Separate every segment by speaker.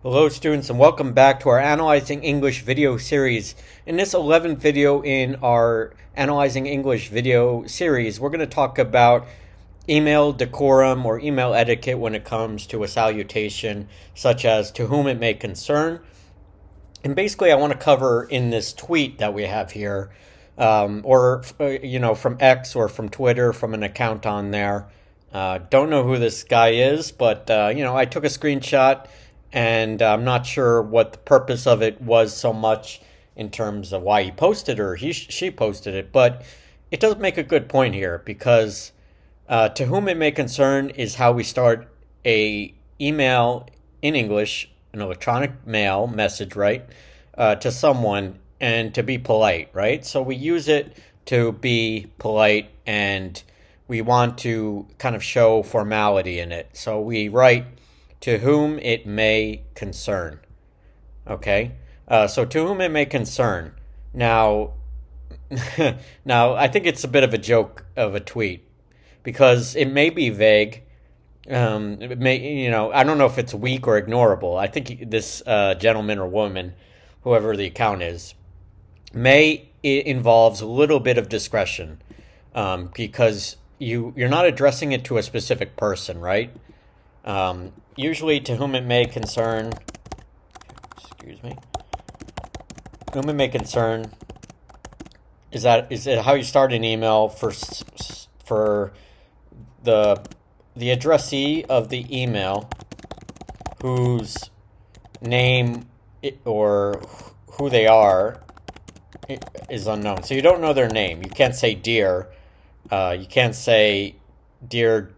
Speaker 1: Hello students and welcome back to our Analyzing English video series. In this 11th video in our Analyzing English video series, we're going to talk about email decorum or email etiquette when it comes to a salutation, such as to whom it may concern. And basically I want to cover in this tweet that we have here, from X or from Twitter, from an account on there. Don't know who this guy is, but I took a screenshot and I'm not sure what the purpose of it was so much in terms of why he posted or she posted it, but it does make a good point here because to whom it may concern is how we start a email in English, an electronic mail message, right, to someone and to be polite, right? So we use it to be polite and we want to kind of show formality in it. So we write to whom it may concern. Okay? So to whom it may concern. Now, now I think it's a bit of a joke of a tweet because it may be vague. It may, I don't know if it's weak or ignorable. I think this gentleman or woman, whoever the account is, it involves a little bit of discretion because you're not addressing it to a specific person, right? Usually to whom it may concern, whom it may concern is it how you start an email for the addressee of the email whose name or who they are is unknown. So you don't know their name. You can't say dear. You can't say dear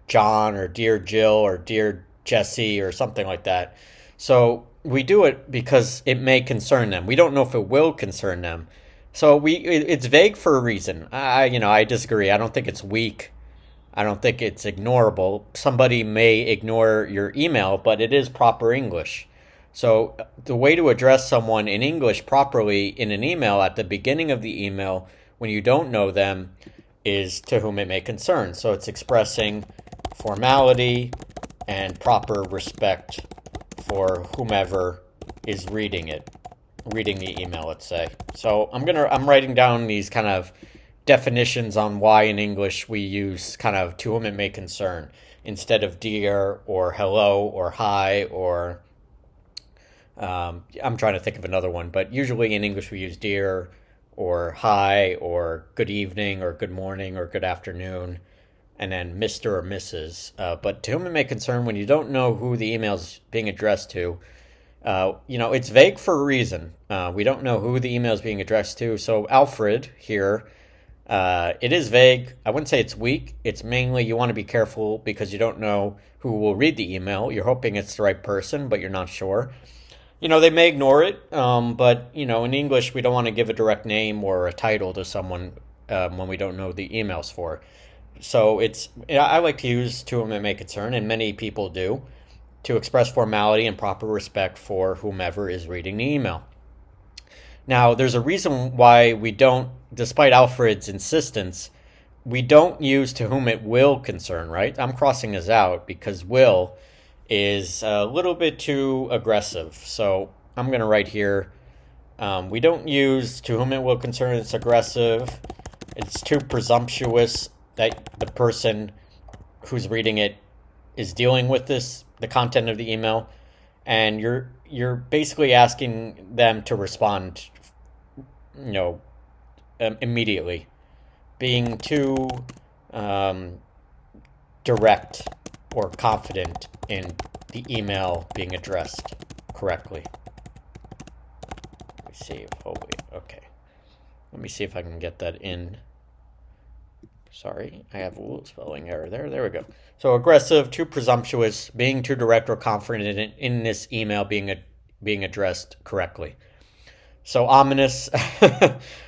Speaker 1: John or dear Jill or dear Jesse or something like that. So we do it because it may concern them. We don't know if it will concern them. So it's vague for a reason. I disagree. I don't think it's weak. I don't think it's ignorable. Somebody may ignore your email, but it is proper English. So the way to address someone in English properly in an email at the beginning of the email when you don't know them is to whom it may concern. So it's expressing formality and proper respect for whomever is reading the email, let's say. So I'm writing down these kind of definitions on why in English we use kind of to whom it may concern instead of dear or hello or hi or I'm trying to think of another one, but usually in English we use dear or hi or good evening or good morning or good afternoon, and then Mr. or Mrs. But to whom it may concern, when you don't know who the email is being addressed to, it's vague for a reason. We don't know who the email is being addressed to. So Alfred here, it is vague. I wouldn't say it's weak. It's mainly you want to be careful because you don't know who will read the email. You're hoping it's the right person, but you're not sure. They may ignore it, but, in English, we don't want to give a direct name or a title to someone when we don't know the emails for. So I like to use to whom it may concern, and many people do, to express formality and proper respect for whomever is reading the email. Now, there's a reason why we don't, despite Alfred's insistence, we don't use to whom it will concern, right? I'm crossing this out because will is a little bit too aggressive. So I'm going to write here, we don't use to whom it will concern. It's aggressive. It's too presumptuous that the person who's reading it is dealing with the content of the email, and you're basically asking them to respond, immediately, being too direct or confident in the email being addressed correctly. Let me see. Oh wait, okay. Let me see if I can get that in. Sorry, I have a little spelling error there. There we go. So aggressive, too presumptuous, being too direct or confident in this email being addressed correctly. So ominous.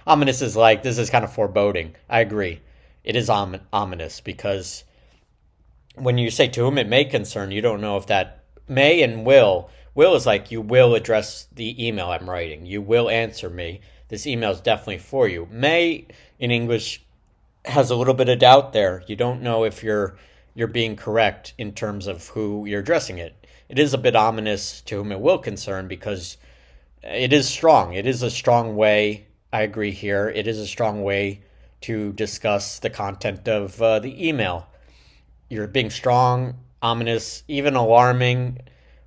Speaker 1: Ominous is like, this is kind of foreboding. I agree. It is ominous because when you say to whom it may concern, you don't know if that may and will. Will is like you will address the email I'm writing. You will answer me. This email is definitely for you. May in English has a little bit of doubt there. You don't know if you're being correct in terms of who you're addressing it. it is a bit ominous to whom it will concern because it is strong. It is a strong way. I agree here. It is a strong way to discuss the content of the email. You're being strong, ominous, even alarming.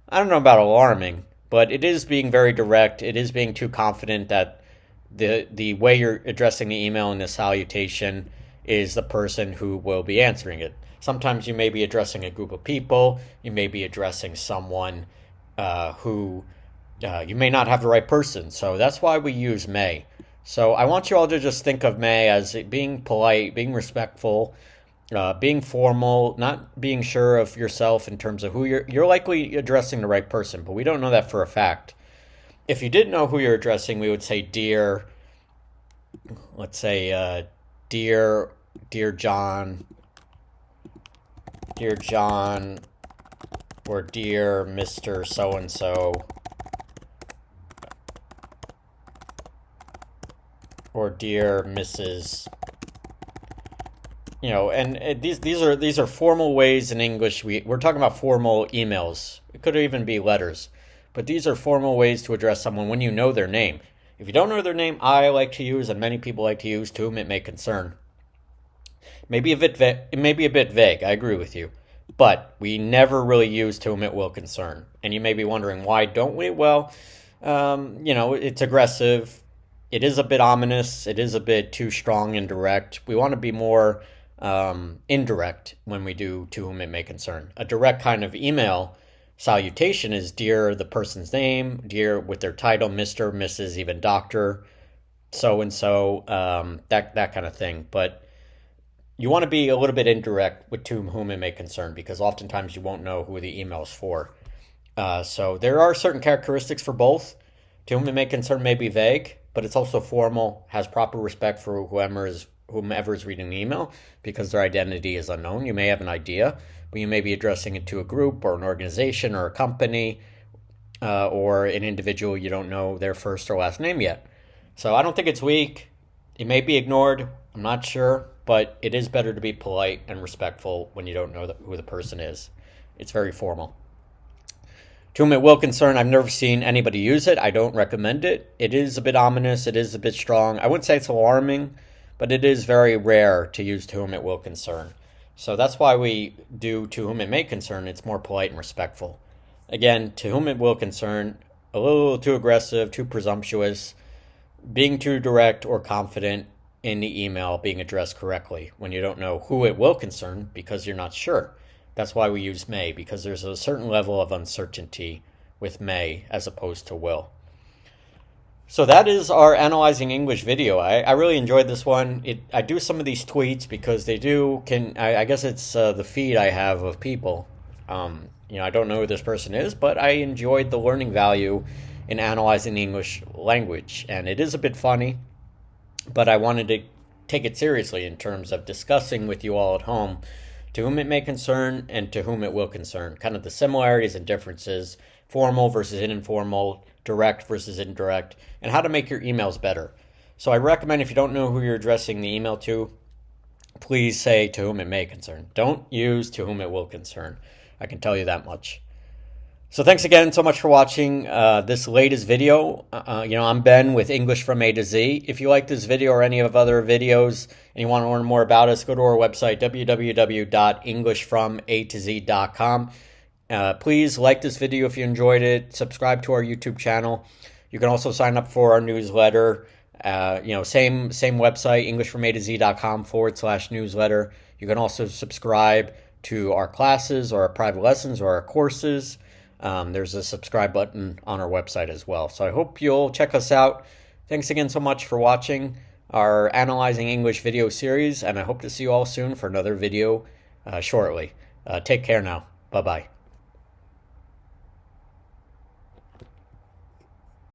Speaker 1: I don't know about alarming, but it is being very direct. It is being too confident that the way you're addressing the email in the salutation is the person who will be answering it. Sometimes you may be addressing a group of people. You may be addressing someone who you may not have the right person. So that's why we use may. So I want you all to just think of may as being polite, being respectful, being formal, not being sure of yourself in terms of who you're likely addressing the right person, but we don't know that for a fact. If you didn't know who you're addressing, we would say dear, let's say dear John, or dear Mr. So-and-so, or dear Mrs. And these are formal ways in English. We're talking about formal emails. It could even be letters, but these are formal ways to address someone when you know their name. If you don't know their name, I like to use, and many people like to use, to whom it may concern. It may be a bit vague. I agree with you, but we never really use to whom it will concern. And you may be wondering, why don't we? Well, it's aggressive. It is a bit ominous. It is a bit too strong and direct. We want to be more indirect when we do to whom it may concern. A direct kind of email salutation is dear the person's name, dear with their title, Mr., Mrs., even Doctor, so-and-so, that kind of thing. But you want to be a little bit indirect with to whom it may concern because oftentimes you won't know who the email is for. So there are certain characteristics for both. To whom it may concern may be vague, but it's also formal, has proper respect for whomever is reading the email because their identity is unknown. You may have an idea, but you may be addressing it to a group or an organization or a company or an individual you don't know their first or last name yet. So I don't think it's weak. It may be ignored. I'm not sure, but it is better to be polite and respectful when you don't know who the person is. It's very formal. To whom it will concern, I've never seen anybody use it. I don't recommend it. It is a bit ominous. It is a bit strong. I wouldn't say it's alarming, but it is very rare to use to whom it will concern. So that's why we do to whom it may concern. It's more polite and respectful. Again, to whom it will concern, a little too aggressive, too presumptuous, being too direct or confident in the email being addressed correctly when you don't know who it will concern because you're not sure. That's why we use may, because there's a certain level of uncertainty with may as opposed to will. So that is our Analyzing English video. I really enjoyed this one. I do some of these tweets because they do, I guess it's the feed I have of people. I don't know who this person is, but I enjoyed the learning value in analyzing the English language. And it is a bit funny, but I wanted to take it seriously in terms of discussing with you all at home to whom it may concern and to whom it will concern. Kind of the similarities and differences, formal versus informal, direct versus indirect, and how to make your emails better. So I recommend if you don't know who you're addressing the email to, please say to whom it may concern. Don't use to whom it will concern. I can tell you that much. So thanks again so much for watching this latest video. I'm Ben with English from A to Z. If you like this video or any of other videos and you want to learn more about us, go to our website, www.englishfromatozz.com. Please like this video if you enjoyed it. Subscribe to our YouTube channel. You can also sign up for our newsletter. Same website, englishfromatozz.com/newsletter. You can also subscribe to our classes or our private lessons or our courses. There's a subscribe button on our website as well. So I hope you'll check us out. Thanks again so much for watching our Analyzing English video series, and I hope to see you all soon for another video shortly. Take care now. Bye-bye.